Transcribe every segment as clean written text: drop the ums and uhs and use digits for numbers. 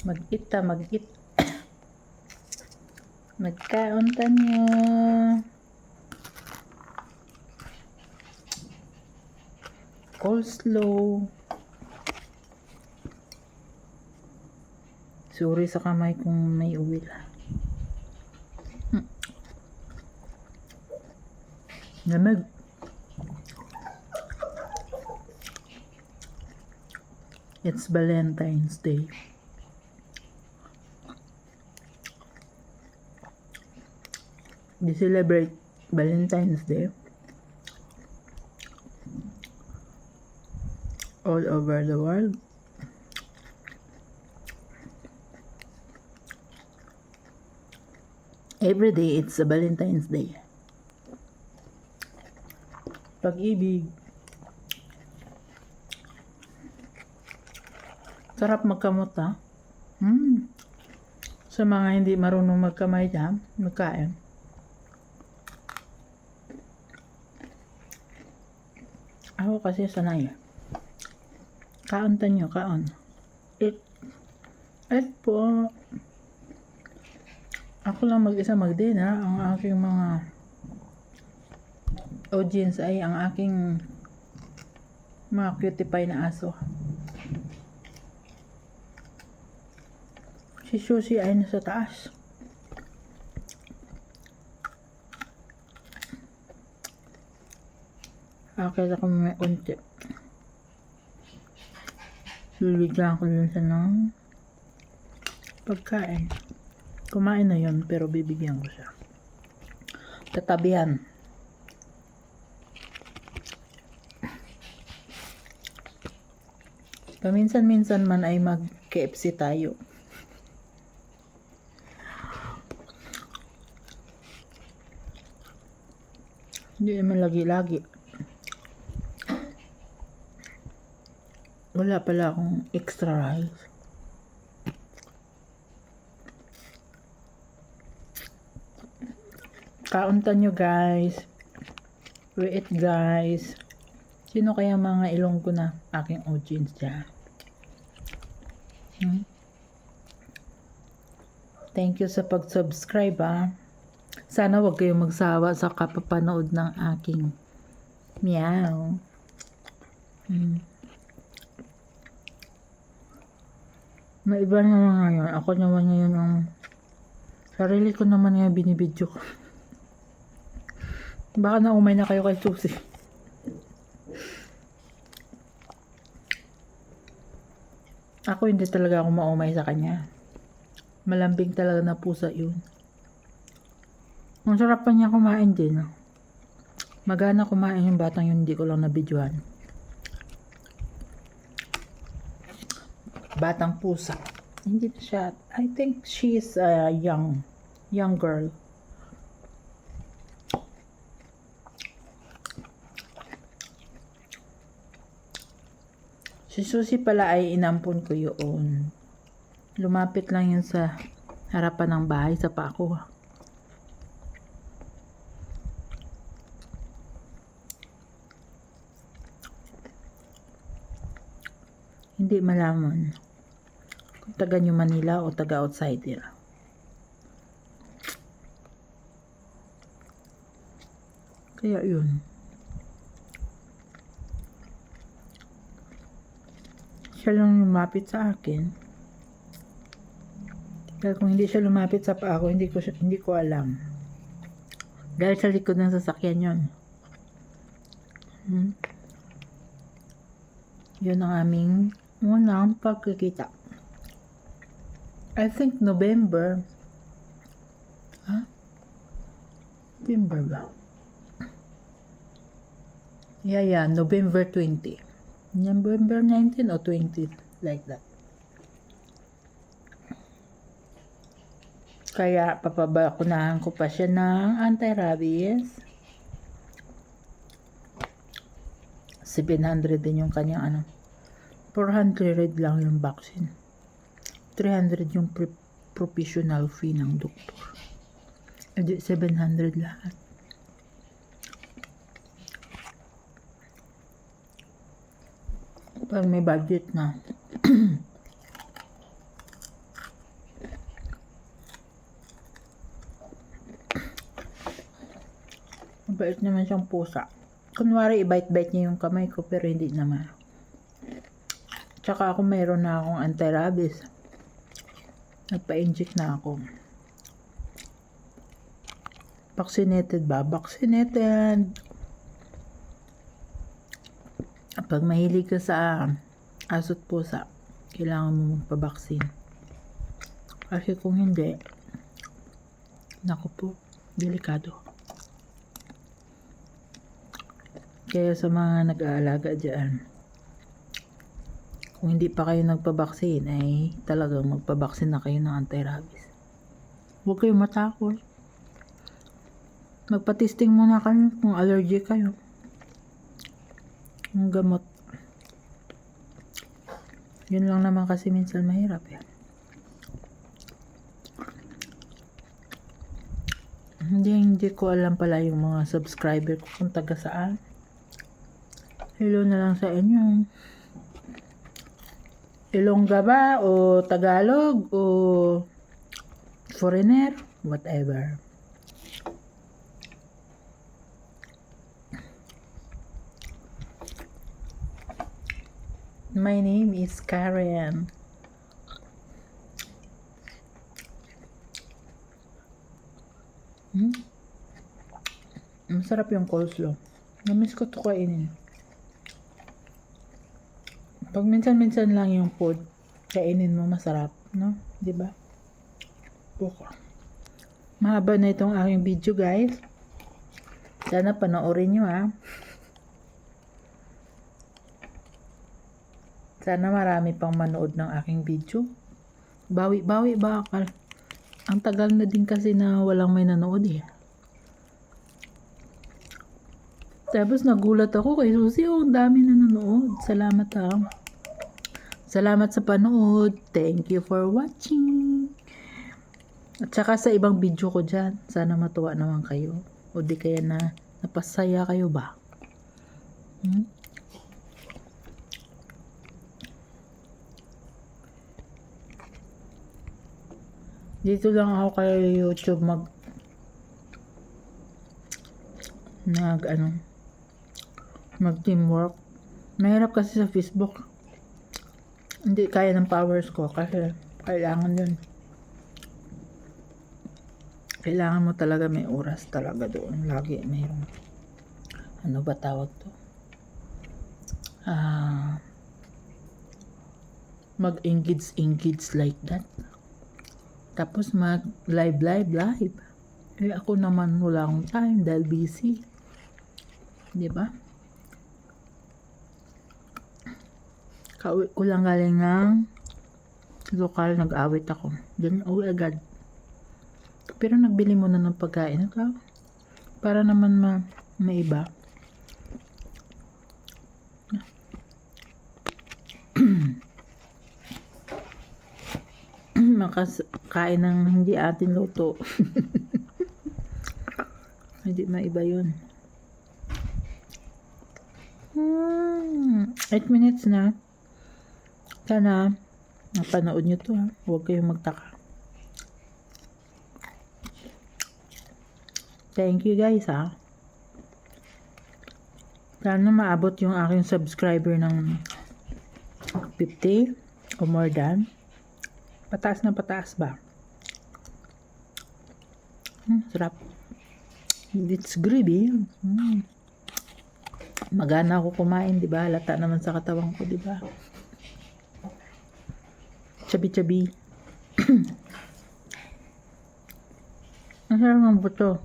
Mag-ita, mag-it. Magkaon tanyo. Coleslaw. Sorry sa kamay kung may uwil. Lamig. It's Valentine's Day. We celebrate Valentine's Day all over the world. Every day it's a Valentine's Day. Pag-ibig. Sarap magkamot ha. Sa mga hindi marunong magkamay dyan, magkain. Ako kasi sanay. Kaon tanyo, kaon. Eat po. Ako lang mag-isa mag-dinner. Ang aking mga audience ay ang aking mga cutie pie na aso. Si Susie ay nasa taas. Akit ako may unti. Bibigyan ko din siya ng pagkain. Kumain na yun, pero bibigyan ko siya. Tatabihan. Paminsan-minsan man ay mag-KFC tayo. Hindi naman lagi-lagi. Wala pala akong extra rice. Kauntan nyo guys. We eat guys. Sino kaya mga Ilonggo na aking audience dyan? Thank you sa pag-subscribe ha. Sana wag kayong magsawa sa kapapanood ng aking meow. May iba naman ngayon. Ako naman ngayon ang sarili ko naman ngayon binibidyo ko. Baka naumay na kayo kay Susie. Ako hindi talaga ako maumay sa kanya. Malambing talaga na pusa yun. Ang sarap pa niya kumain din. Magana kumain yung batang yun, hindi ko lang nabidyohan. Batang pusa. Hindi na siya. I think she is a young girl. Si Susie pala ay inampon ko yun. Lumapit lang yun sa harapan ng bahay sa pako. Hindi malaman kung taga New Manila o taga outsider. Kaya yun. Siya lang lumapit sa akin. Dahil kung hindi siya lumapit sa paa ko, hindi ko alam. Dahil sa likod ng sasakyan yun. Yun ang aming unang pagkikita. I think November. November ba? Yeah, November 20. November 19 o 20, like that. Kaya papabakunahan ko pa siya ng anti-rabies. 700 din yung kanyang 400 lang yung vaccine. 300 yung professional fee ng doktor. Edi 700 lahat. Pag may budget na. Mabait naman siyang pusa. Kunwari, i-bite-bite niya yung kamay ko, pero hindi naman. Tsaka ako mayroon na akong anti-rabies. Nagpa-inject na ako. Vaccinated ba? Vaccinated! Pag mahilig ka sa aso't pusa, kailangan mo magpa-vaccine. Kasi kung hindi, naku po, delikado. Kaya sa mga nag-aalaga dyan, kung hindi pa kayo nagpa-vaccine, ay talagang magpa-vaccine na kayo ng anti-rabies. Huwag kayong matakot. Magpa-testing muna kayo kung allergic kayo. Ang gamot. Yun lang naman kasi minsan mahirap eh. Hindi ko alam pala yung mga subscriber ko kung taga saan. Hello na lang sa inyo. Ilongga ba o Tagalog o foreigner? Whatever. My name is Karen. Masarap yung coleslaw. Namiss ko to kainin. Pag minsan-minsan lang yung food, kainin mo masarap, no? 'Di ba? Buka. Mahaba na itong aking video, guys. Sana panoorin nyo, ha. Sana marami pang manood ng aking video. Bawi-bawi bakal. Ang tagal na din kasi na walang may nanood eh. Tapos nagulat ako kay Susie, ang dami na nanood. Salamat ha. Salamat sa panood. Thank you for watching. At saka sa ibang video ko dyan, sana matuwa naman kayo. O di kaya na napasaya kayo ba? Dito lang ako kay YouTube mag teamwork. Mahirap kasi sa Facebook. Hindi kaya ng powers ko kasi kailangan yun. Kailangan mo talaga may oras talaga doon. Lagi mayroon. Ano ba tawag to? Mag-engage like that. Tapos mag-live. Eh ako naman wala akong time dahil busy. Diba? Kauwi ko lang galing ng lokal, nag-awit ako. Then uwi agad. Pero nagbili muna ng pagkain ako. Para naman maiba. Makakain ng hindi atin luto. Hindi maiba yun. 8 minutes na. Sana napanood nyo to ha. Huwag kayong magtaka. Thank you guys ha. Sana maabot yung aking subscriber ng 50 o more than. Pataas na pataas ba? Sarap. It's gravy. Magana ako kumain, di ba? Halata naman sa katawan ko, di ba? Chabi-chabi. Ang sarap ng buto.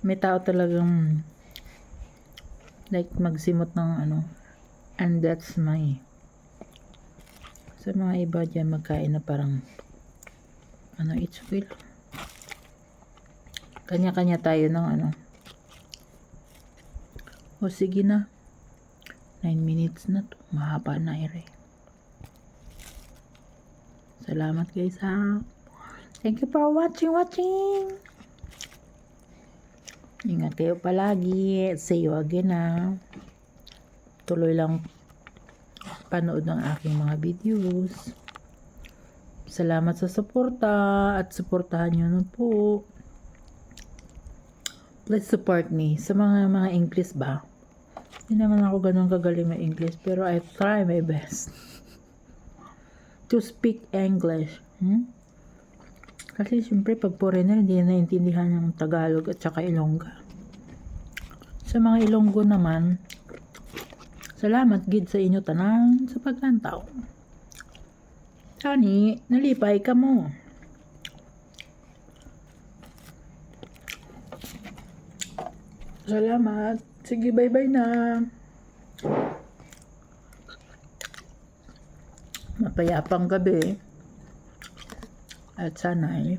May tao talagang like magsimot ng and that's my sa mga iba dyan magkain na parang it's feel kanya-kanya tayo ng o sige na 9 minutes na to, mahaba na salamat guys ha, thank you for watching. Ingat kayo palagi, see you again ha, tuloy lang panood ng aking mga videos. Salamat sa suporta at suportahan nyo na po. Please support me sa mga English ba. Hindi naman ako ganun kagaling na English, pero I try my best to speak English. Kasi siyempre pag foreigner hindi na naintindihan ng Tagalog at saka Ilongga. Sa mga Ilonggo naman, salamat gid sa inyo tanan sa paglantaw. Tani, nalipay ka mo. Salamat. Sige, bye-bye na. Mapayapang gabi. At sana'y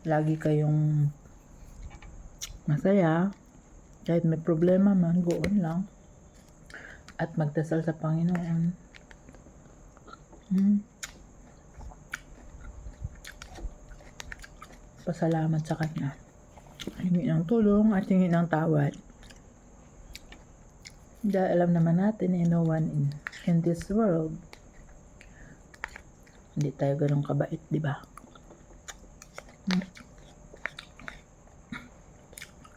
lagi kayong masaya. Kahit may problema man, goon lang. At magdasal sa Panginoon. Pasalamat sa Kanya. Hingi ng tulong at hingi ng tawad. Dahil alam naman natin no one in this world hindi tayo ganun kabait, di ba?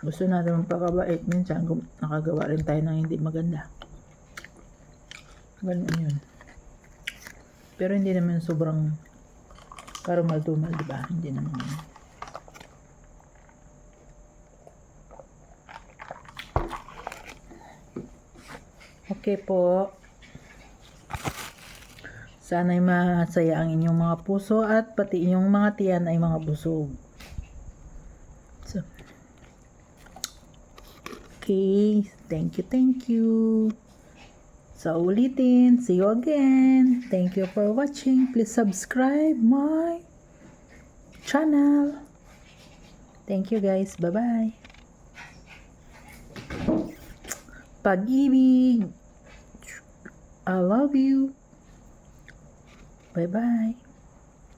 Gusto natin magpakabait, minsan nakagawa rin tayo ng hindi maganda. Ganun yun. Pero hindi naman sobrang karumal-dumal, di ba? Hindi naman yun. Okay po. Sana'y masaya ang inyong mga puso at pati inyong mga tiyan ay mga busog. So, okay. Thank you. So, ulitin. See you again. Thank you for watching. Please subscribe my channel. Thank you guys. Bye-bye. Pag-ibig. I love you. Bye-bye.